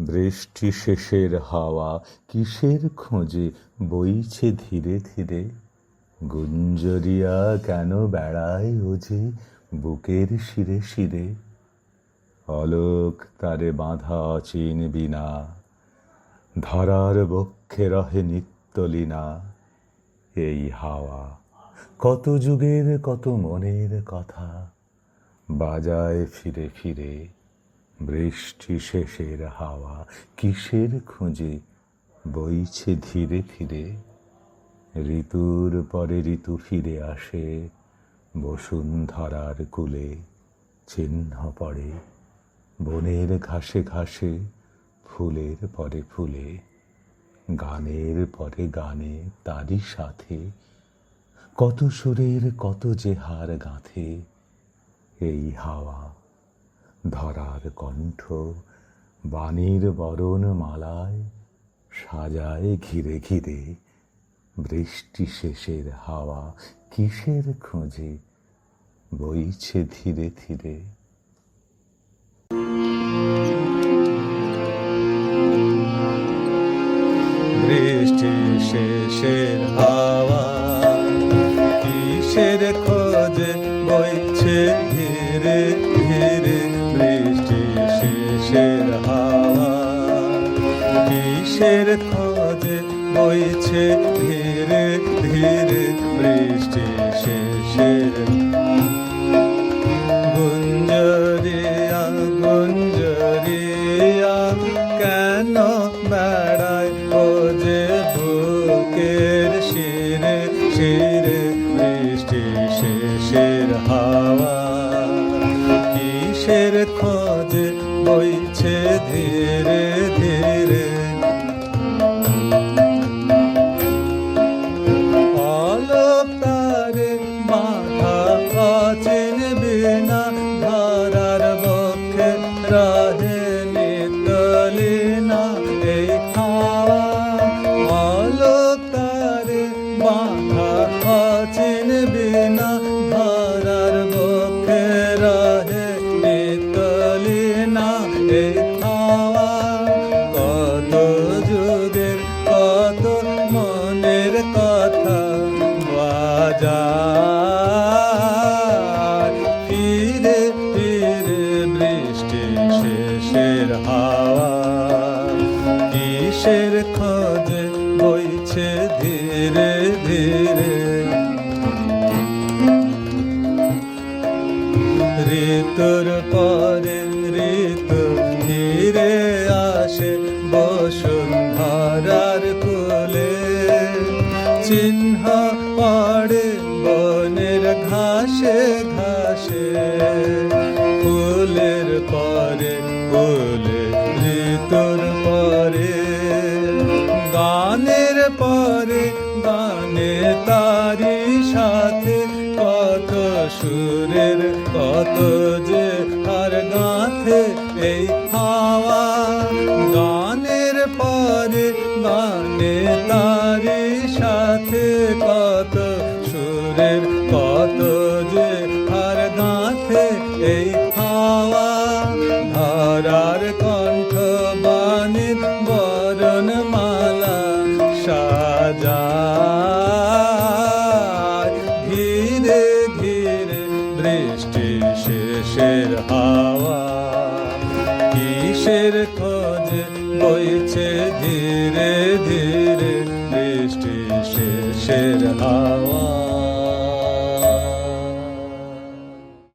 বৃষ্টি শেষের হাওয়া কিসের খোঁজে বইছে ধীরে ধীরে। গুঞ্জরিয়া কেন বেড়ায় ও যে বুকের শিরে শিরে। অলোক তারে বাঁধা অচিন বিনা, ধরার বক্ষে রহে নিত্যলীনা। এই হাওয়া কত যুগের কত মনের কথা বাজায় ফিরে ফিরে। বৃষ্টি শেষের হাওয়া কিসের খোঁজে বইছে ধীরে ধীরে। ঋতুর পরে ঋতু ফিরে আসে, বসুন্ধরার কূলে চিহ্ন পড়ে বনের ঘাসে ঘাসে, ফুলের পরে ফুলে, গানের পরে গানে তারই সাথে। কত সুরের কত যে হার গাঁথে এই হাওয়া। ধরার কণ্ঠ বাণীর বরণ মালায় সাজায় ঘিরে ঘিরে। বৃষ্টি শেষের হাওয়া কিসের খোঁজে বইছে ধীরে ধীরে। বৃষ্টি শেষের হাওয়া কিসের খোঁজে বইছে ধীরে ধীরে। বৃষ্টি শেষের হাওয়া কিসের খোঁজে বইছে ধীরে ধীরে। বৃষ্টি শেষের গুঞ্জরিয়া গুঞ্জরিয়া কেন বেড়ায় ও যে বুকের শিরে শিরে। বৃষ্টি শেষের হাওয়া কিসের খোঁজে বইছে ধীরে ধীরে। অলোক তারে বাঁধা অচিন বিনা, ধরার বক্ষে রহে নিত্যলীনা। এই হাওয়া অলোক তারে বাঁধা অচিন বিনা, ধরার বক্ষে রহে নিত্যলীনা। এই হাওয়া কত যুগের কত মনের কথা বাজায় ফিরে ফিরে। বৃষ্টি শেষের হাওয়া কিসের খোঁজে বইছে ধীরে ধীরে। ঋতুর পরে ঋতু ধীরে আসে, বসুন্ধরার কূলে চিহ্ন পড়ে বনের ঘাসে ঘাসে। ফুলের পরে ফুলে ঋতুর পরে, গানের পরে গানে তারি সাথে। কত সুরের কত যে আর গাঁথে এই হাওয়া। গানের পরে গানে তারি সাথে, কত সুরের কত যে আর গাঁথে এই হাওয়া। ধরার কণ্ঠ বাণীর বরণ মালা সাজায় ধীরে ধীরে। বৃষ্টি শেষের হাওয়া কিসের খোঁজে বইছে ধীরে ধীরে। বৃষ্টি শেষের হাওয়া।